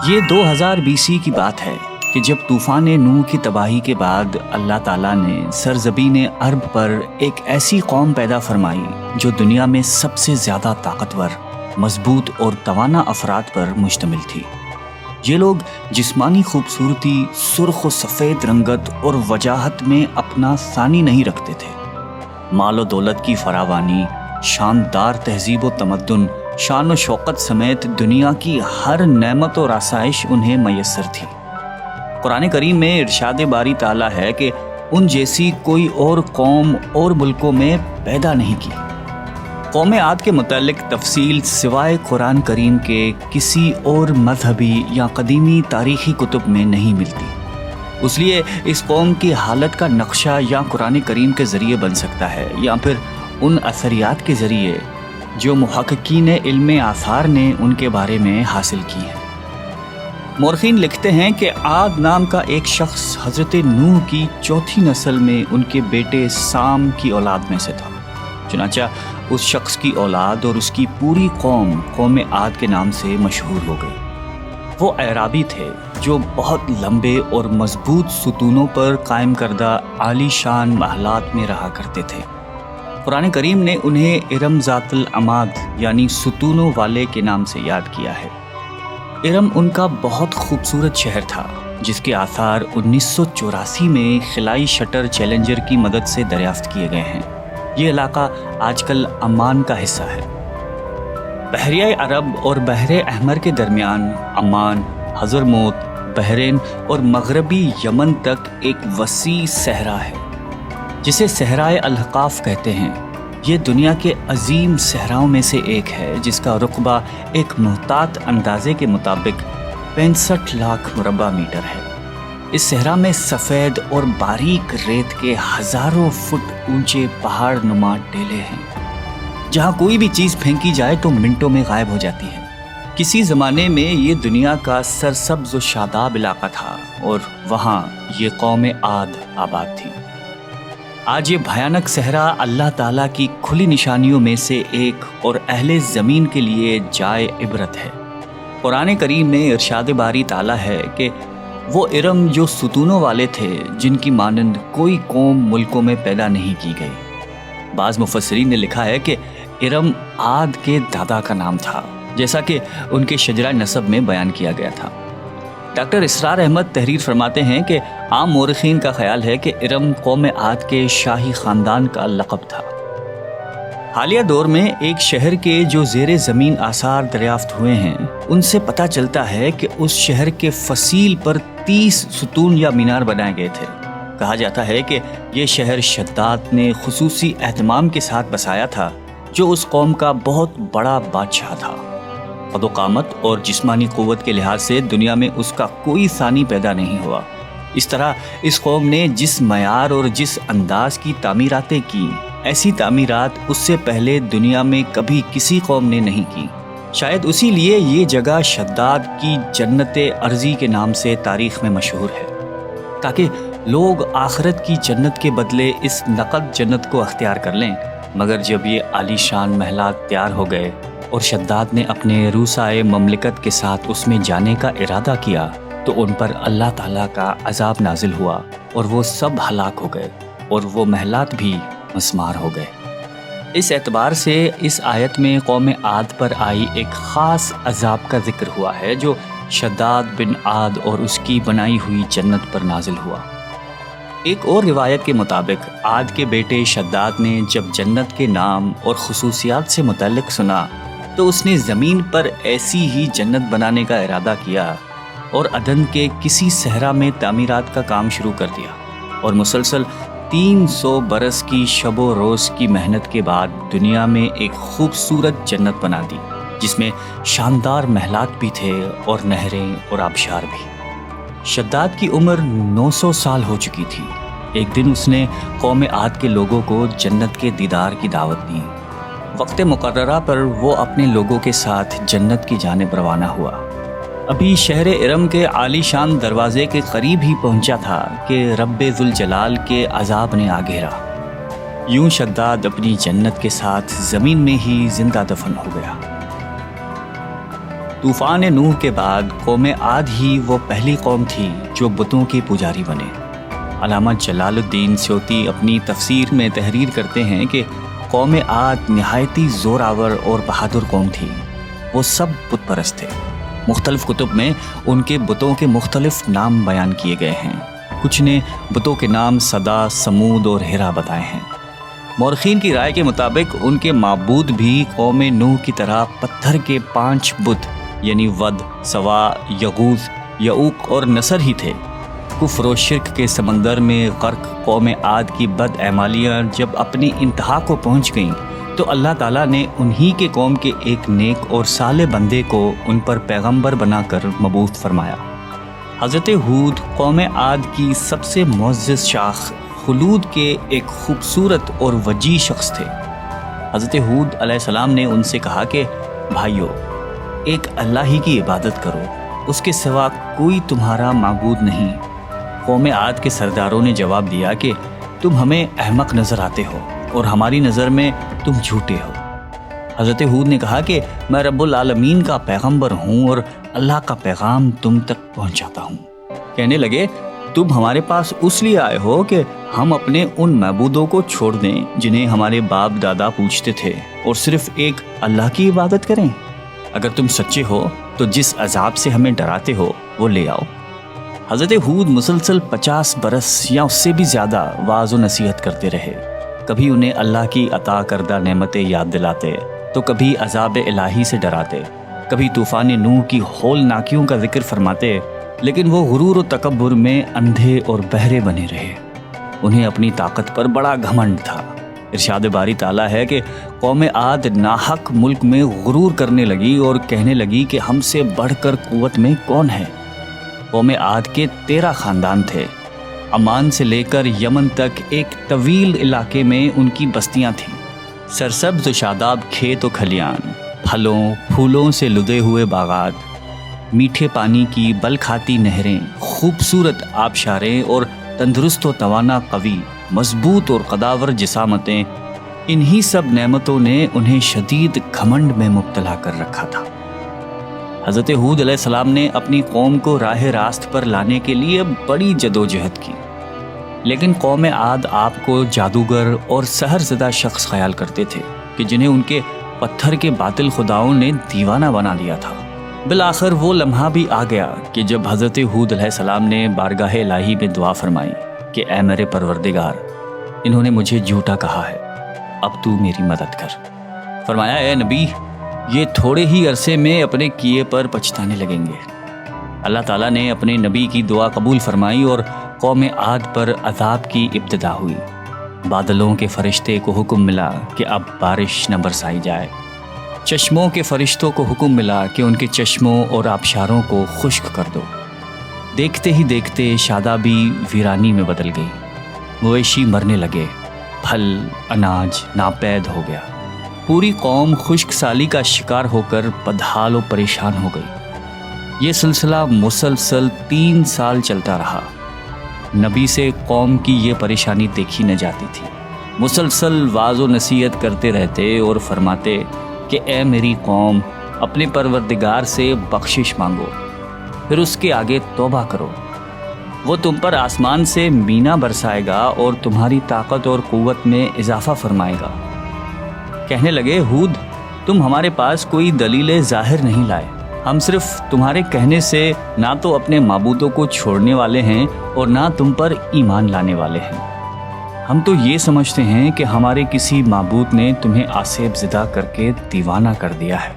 یہ 2000 BC کی بات ہے کہ جب طوفان نوح کی تباہی کے بعد اللہ تعالیٰ نے سرزمین عرب پر ایک ایسی قوم پیدا فرمائی جو دنیا میں سب سے زیادہ طاقتور، مضبوط اور توانا افراد پر مشتمل تھی۔ یہ لوگ جسمانی خوبصورتی، سرخ و سفید رنگت اور وجاہت میں اپنا ثانی نہیں رکھتے تھے۔ مال و دولت کی فراوانی، شاندار تہذیب و تمدن، شان و شوکت سمیت دنیا کی ہر نعمت اور آسائش انہیں میسر تھی۔ قرآن کریم میں ارشاد باری تعالیٰ ہے کہ ان جیسی کوئی اور قوم اور ملکوں میں پیدا نہیں کی۔ قوم عاد کے متعلق تفصیل سوائے قرآن کریم کے کسی اور مذہبی یا قدیمی تاریخی کتب میں نہیں ملتی۔ اس لیے اس قوم کی حالت کا نقشہ یا قرآن کریم کے ذریعے بن سکتا ہے یا پھر ان اثریات کے ذریعے جو محققین علم آثار نے ان کے بارے میں حاصل کی ہیں۔ مورخین لکھتے ہیں کہ عاد نام کا ایک شخص حضرت نوح کی چوتھی نسل میں ان کے بیٹے سام کی اولاد میں سے تھا۔ چنانچہ اس شخص کی اولاد اور اس کی پوری قوم عاد کے نام سے مشہور ہو گئی۔ وہ اعرابی تھے جو بہت لمبے اور مضبوط ستونوں پر قائم کردہ عالی شان محلات میں رہا کرتے تھے۔ قرآن کریم نے انہیں ارم ذات العماد یعنی ستونوں والے کے نام سے یاد کیا ہے۔ ارم ان کا بہت خوبصورت شہر تھا جس کے آثار 1984 میں خلائی شٹر چیلنجر کی مدد سے دریافت کیے گئے ہیں۔ یہ علاقہ آج کل عمان کا حصہ ہے۔ بحریہ عرب اور بحر احمر کے درمیان عمان، حضرموت، بحرین اور مغربی یمن تک ایک وسیع صحرا ہے جسے صحرائے الاحقاف کہتے ہیں۔ یہ دنیا کے عظیم صحراؤں میں سے ایک ہے جس کا رقبہ ایک محتاط اندازے کے مطابق 65 لاکھ مربع میٹر ہے۔ اس صحرا میں سفید اور باریک ریت کے ہزاروں فٹ اونچے پہاڑ نما ٹیلے ہیں جہاں کوئی بھی چیز پھینکی جائے تو منٹوں میں غائب ہو جاتی ہے۔ کسی زمانے میں یہ دنیا کا سرسبز و شاداب علاقہ تھا اور وہاں یہ قوم عاد آباد تھی۔ آج یہ بھیانک صحرا اللہ تعالیٰ کی کھلی نشانیوں میں سے ایک اور اہل زمین کے لیے جائے عبرت ہے۔ قرآن کریم میں ارشاد باری تعالیٰ ہے کہ وہ ارم جو ستونوں والے تھے جن کی مانند کوئی قوم ملکوں میں پیدا نہیں کی گئی۔ بعض مفسرین نے لکھا ہے کہ ارم عاد کے دادا کا نام تھا جیسا کہ ان کے شجرہ نسب میں بیان کیا گیا تھا۔ ڈاکٹر اسرار احمد تحریر فرماتے ہیں کہ عام مورخین کا خیال ہے کہ ارم قوم عاد کے شاہی خاندان کا لقب تھا۔ حالیہ دور میں ایک شہر کے جو زیر زمین آثار دریافت ہوئے ہیں ان سے پتہ چلتا ہے کہ اس شہر کے فصیل پر 30 ستون یا مینار بنائے گئے تھے۔ کہا جاتا ہے کہ یہ شہر شداد نے خصوصی اہتمام کے ساتھ بسایا تھا جو اس قوم کا بہت بڑا بادشاہ تھا۔ قد و قامت اور جسمانی قوت کے لحاظ سے دنیا میں اس کا کوئی ثانی پیدا نہیں ہوا۔ اس طرح اس قوم نے جس معیار اور جس انداز کی تعمیراتیں کی، ایسی تعمیرات اس سے پہلے دنیا میں کبھی کسی قوم نے نہیں کی۔ شاید اسی لیے یہ جگہ شداد کی جنت ارضی کے نام سے تاریخ میں مشہور ہے، تاکہ لوگ آخرت کی جنت کے بدلے اس نقد جنت کو اختیار کر لیں۔ مگر جب یہ عالی شان محلات تیار ہو گئے اور شداد نے اپنے روسائے مملکت کے ساتھ اس میں جانے کا ارادہ کیا تو ان پر اللہ تعالیٰ کا عذاب نازل ہوا اور وہ سب ہلاک ہو گئے اور وہ محلات بھی مسمار ہو گئے۔ اس اعتبار سے اس آیت میں قوم عاد پر آئی ایک خاص عذاب کا ذکر ہوا ہے جو شداد بن عاد اور اس کی بنائی ہوئی جنت پر نازل ہوا۔ ایک اور روایت کے مطابق عاد کے بیٹے شداد نے جب جنت کے نام اور خصوصیات سے متعلق سنا تو اس نے زمین پر ایسی ہی جنت بنانے کا ارادہ کیا اور عدن کے کسی صحرا میں تعمیرات کا کام شروع کر دیا اور مسلسل 300 برس کی شب و روز کی محنت کے بعد دنیا میں ایک خوبصورت جنت بنا دی جس میں شاندار محلات بھی تھے اور نہریں اور آبشار بھی۔ شداد کی عمر 900 سال ہو چکی تھی۔ ایک دن اس نے قوم عاد کے لوگوں کو جنت کے دیدار کی دعوت دی۔ وقت مقررہ پر وہ اپنے لوگوں کے ساتھ جنت کی جانب روانہ ہوا۔ ابھی شہر ارم کے عالی شان دروازے کے قریب ہی پہنچا تھا کہ رب ذوالجلال کے عذاب نے آ گھیرا۔ یوں شداد اپنی جنت کے ساتھ زمین میں ہی زندہ دفن ہو گیا۔ طوفان نوح کے بعد قوم عاد ہی وہ پہلی قوم تھی جو بتوں کے پجاری بنے۔ علامہ جلال الدین سیوطی اپنی تفسیر میں تحریر کرتے ہیں کہ قوم عاد نہایتی زور آور اور بہادر قوم تھی۔ وہ سب بت پرست تھے۔ مختلف کتب میں ان کے بتوں کے مختلف نام بیان کیے گئے ہیں۔ کچھ نے بتوں کے نام صدا، سمود اور ہرا بتائے ہیں۔ مورخین کی رائے کے مطابق ان کے معبود بھی قوم نوح کی طرح پتھر کے 5 بت یعنی ود، سوا، یغوث، یعوق اور نصر ہی تھے۔ کفر و شرک کے سمندر میں غرق قوم عاد کی بد اعمالیاں جب اپنی انتہا کو پہنچ گئیں تو اللہ تعالیٰ نے انہی کے قوم کے ایک نیک اور صالح بندے کو ان پر پیغمبر بنا کر مبعوث فرمایا۔ حضرت ہود قوم عاد کی سب سے معزز شاخ خلود کے ایک خوبصورت اور وجیح شخص تھے۔ حضرت ہود علیہ السلام نے ان سے کہا کہ بھائیو، ایک اللہ ہی کی عبادت کرو، اس کے سوا کوئی تمہارا معبود نہیں۔ قوم عاد کے سرداروں نے جواب دیا کہ تم ہمیں احمق نظر آتے ہو اور ہماری نظر میں تم جھوٹے ہو۔ حضرت ہود نے کہا کہ میں رب العالمین کا پیغمبر ہوں اور اللہ کا پیغام تم تک پہنچاتا ہوں۔ کہنے لگے تم ہمارے پاس اس لیے آئے ہو کہ ہم اپنے ان معبودوں کو چھوڑ دیں جنہیں ہمارے باپ دادا پوجتے تھے اور صرف ایک اللہ کی عبادت کریں؟ اگر تم سچے ہو تو جس عذاب سے ہمیں ڈراتے ہو وہ لے آؤ۔ حضرت ہود مسلسل 50 برس یا اس سے بھی زیادہ وعظ و نصیحت کرتے رہے۔ کبھی انہیں اللہ کی عطا کردہ نعمتیں یاد دلاتے تو کبھی عذاب الہی سے ڈراتے، کبھی طوفان نوح کی ہولناکیوں کا ذکر فرماتے، لیکن وہ غرور و تکبر میں اندھے اور بہرے بنے رہے۔ انہیں اپنی طاقت پر بڑا گھمنڈ تھا۔ ارشاد باری تعالیٰ ہے کہ قوم عاد ناحق ملک میں غرور کرنے لگی اور کہنے لگی کہ ہم سے بڑھ کر قوت میں کون ہے۔ قوم عاد کے 13 خاندان تھے۔ عمان سے لے کر یمن تک ایک طویل علاقے میں ان کی بستیاں تھیں۔ سرسبز و شاداب کھیت و کھلیان، پھلوں پھولوں سے لدے ہوئے باغات، میٹھے پانی کی بل کھاتی نہریں، خوبصورت آبشاریں اور تندرست و توانا قوی، مضبوط اور قداور جسامتیں، انہی سب نعمتوں نے انہیں شدید گھمنڈ میں مبتلا کر رکھا تھا۔ حضرت ہود علیہ السلام نے اپنی قوم کو راہ راست پر لانے کے لیے بڑی جدوجہد کی، لیکن قوم عاد آپ کو جادوگر اور سحر زدہ شخص خیال کرتے تھے کہ جنہیں ان کے پتھر کے باطل خداؤں نے دیوانہ بنا دیا تھا۔ بالآخر وہ لمحہ بھی آ گیا کہ جب حضرت ہود علیہ السلام نے بارگاہ الہی میں دعا فرمائی کہ اے میرے پروردگار، انہوں نے مجھے جھوٹا کہا ہے، اب تو میری مدد کر۔ فرمایا اے نبی، یہ تھوڑے ہی عرصے میں اپنے کیے پر پچھتانے لگیں گے۔ اللہ تعالیٰ نے اپنے نبی کی دعا قبول فرمائی اور قوم عاد پر عذاب کی ابتدا ہوئی۔ بادلوں کے فرشتے کو حکم ملا کہ اب بارش نہ برسائی جائے۔ چشموں کے فرشتوں کو حکم ملا کہ ان کے چشموں اور آبشاروں کو خشک کر دو۔ دیکھتے ہی دیکھتے شادابی ویرانی میں بدل گئی، مویشی مرنے لگے، پھل اناج ناپید ہو گیا۔ پوری قوم خشک سالی کا شکار ہو کر بدحال و پریشان ہو گئی۔ یہ سلسلہ مسلسل 3 سال چلتا رہا۔ نبی سے قوم کی یہ پریشانی دیکھی نہ جاتی تھی۔ مسلسل وعظ و نصیحت کرتے رہتے اور فرماتے کہ اے میری قوم، اپنے پروردگار سے بخشش مانگو، پھر اس کے آگے توبہ کرو، وہ تم پر آسمان سے مینا برسائے گا اور تمہاری طاقت اور قوت میں اضافہ فرمائے گا۔ کہنے لگے ہود، تم ہمارے پاس کوئی دلیل ظاہر نہیں لائے، ہم صرف تمہارے کہنے سے نہ تو اپنے معبودوں کو چھوڑنے والے ہیں اور نہ تم پر ایمان لانے والے ہیں۔ ہم تو یہ سمجھتے ہیں کہ ہمارے کسی معبود نے تمہیں آسیب زدہ کر کے دیوانہ کر دیا ہے۔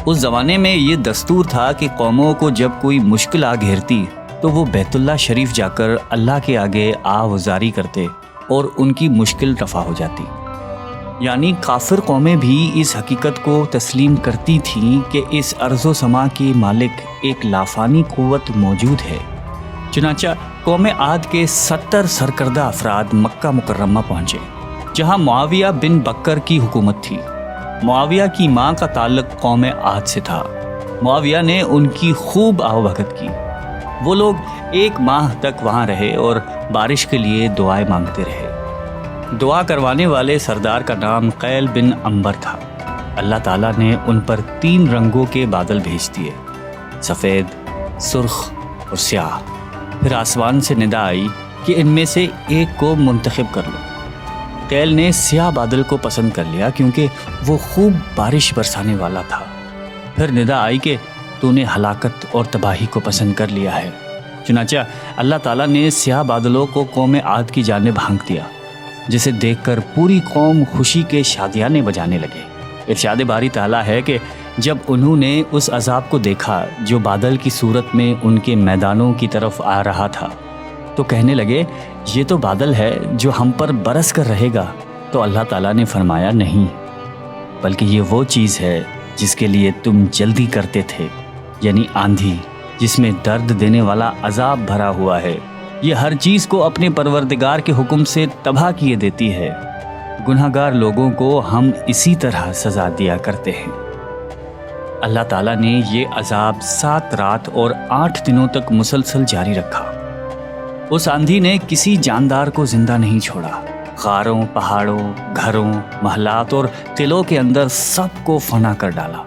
اس زمانے میں یہ دستور تھا کہ قوموں کو جب کوئی مشکل آ گھیرتی تو وہ بیت اللہ شریف جا کر اللہ کے آگے آوازاری کرتے اور ان کی مشکل رفع ہو جاتی۔ یعنی کافر قومیں بھی اس حقیقت کو تسلیم کرتی تھیں کہ اس ارض و سما کی مالک ایک لافانی قوت موجود ہے۔ چنانچہ قوم عاد کے 70 سرکردہ افراد مکہ مکرمہ پہنچے، جہاں معاویہ بن بکر کی حکومت تھی۔ معاویہ کی ماں کا تعلق قوم عاد سے تھا۔ معاویہ نے ان کی خوب آوبھگت کی۔ وہ لوگ 1 ماہ تک وہاں رہے اور بارش کے لیے دعائیں مانگتے رہے۔ دعا کروانے والے سردار کا نام قیل بن عنبر تھا۔ اللہ تعالیٰ نے ان پر 3 رنگوں کے بادل بھیج دیے، سفید، سرخ اور سیاہ۔ پھر آسمان سے ندا آئی کہ ان میں سے ایک کو منتخب کر لو۔ قیل نے سیاہ بادل کو پسند کر لیا کیونکہ وہ خوب بارش برسانے والا تھا۔ پھر ندا آئی کہ تو نے ہلاکت اور تباہی کو پسند کر لیا ہے۔ چنانچہ اللہ تعالیٰ نے سیاہ بادلوں کو قوم عاد کی جانب ہانک دیا، جسے دیکھ کر پوری قوم خوشی کے شادیانے بجانے لگے۔ ارشاد باری تعالیٰ ہے کہ جب انہوں نے اس عذاب کو دیکھا جو بادل کی صورت میں ان کے میدانوں کی طرف آ رہا تھا تو کہنے لگے یہ تو بادل ہے جو ہم پر برس کر رہے گا۔ تو اللہ تعالیٰ نے فرمایا نہیں، بلکہ یہ وہ چیز ہے جس کے لیے تم جلدی کرتے تھے، یعنی آندھی جس میں درد دینے والا عذاب بھرا ہوا ہے۔ یہ ہر چیز کو اپنے پروردگار کے حکم سے تباہ کیے دیتی ہے۔ گناہگار لوگوں کو ہم اسی طرح سزا دیا کرتے ہیں۔ اللہ تعالیٰ نے یہ عذاب 7 رات اور 8 دنوں تک مسلسل جاری رکھا۔ اس آندھی نے کسی جاندار کو زندہ نہیں چھوڑا۔ غاروں، پہاڑوں، گھروں، محلات اور قلعوں کے اندر سب کو فنا کر ڈالا۔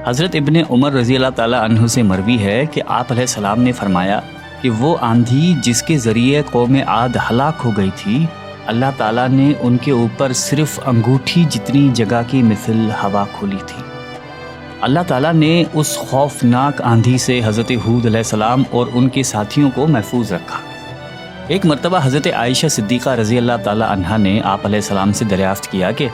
حضرت ابن عمر رضی اللہ تعالیٰ عنہ سے مروی ہے کہ آپ علیہ السلام نے فرمایا کہ وہ آندھی جس کے ذریعے قوم عاد ہلاک ہو گئی تھی، اللہ تعالیٰ نے ان کے اوپر صرف انگوٹھی جتنی جگہ کی مثل ہوا کھولی تھی۔ اللہ تعالیٰ نے اس خوفناک آندھی سے حضرت ہود علیہ السلام اور ان کے ساتھیوں کو محفوظ رکھا۔ ایک مرتبہ حضرت عائشہ صدیقہ رضی اللہ تعالیٰ عنہا نے آپ علیہ السلام سے دریافت کیا کہ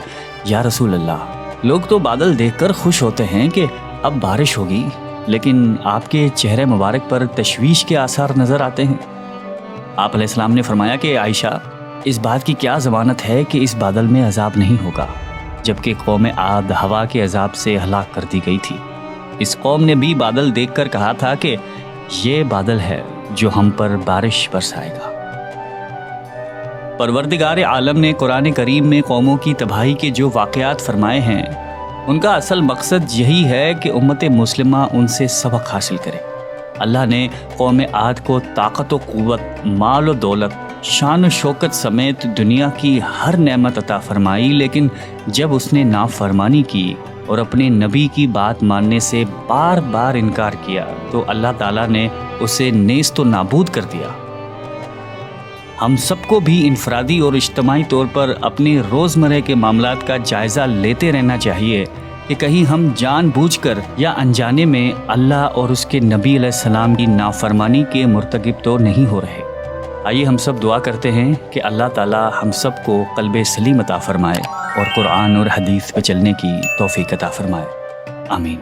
یا رسول اللہ، لوگ تو بادل دیکھ کر خوش ہوتے ہیں کہ اب بارش ہوگی، لیکن آپ کے چہرے مبارک پر تشویش کے آثار نظر آتے ہیں۔ آپ علیہ السلام نے فرمایا کہ عائشہ، اس بات کی کیا ضمانت ہے کہ اس بادل میں عذاب نہیں ہوگا، جبکہ قوم عاد ہوا کے عذاب سے ہلاک کر دی گئی تھی۔ اس قوم نے بھی بادل دیکھ کر کہا تھا کہ یہ بادل ہے جو ہم پر بارش برسائے گا۔ پروردگار عالم نے قرآن کریم میں قوموں کی تباہی کے جو واقعات فرمائے ہیں، ان کا اصل مقصد یہی ہے کہ امت مسلمہ ان سے سبق حاصل کرے۔ اللہ نے قوم عاد کو طاقت و قوت، مال و دولت، شان و شوکت سمیت دنیا کی ہر نعمت عطا فرمائی، لیکن جب اس نے نافرمانی کی اور اپنے نبی کی بات ماننے سے بار بار انکار کیا تو اللہ تعالیٰ نے اسے نیست و نابود کر دیا۔ ہم سب کو بھی انفرادی اور اجتماعی طور پر اپنے روزمرہ کے معاملات کا جائزہ لیتے رہنا چاہیے کہ کہیں ہم جان بوجھ کر یا انجانے میں اللہ اور اس کے نبی علیہ السلام کی نافرمانی کے مرتکب تو نہیں ہو رہے۔ آئیے ہم سب دعا کرتے ہیں کہ اللہ تعالی ہم سب کو قلب سلیم عطا فرمائے اور قرآن اور حدیث پہ چلنے کی توفیق عطا فرمائے۔ آمین۔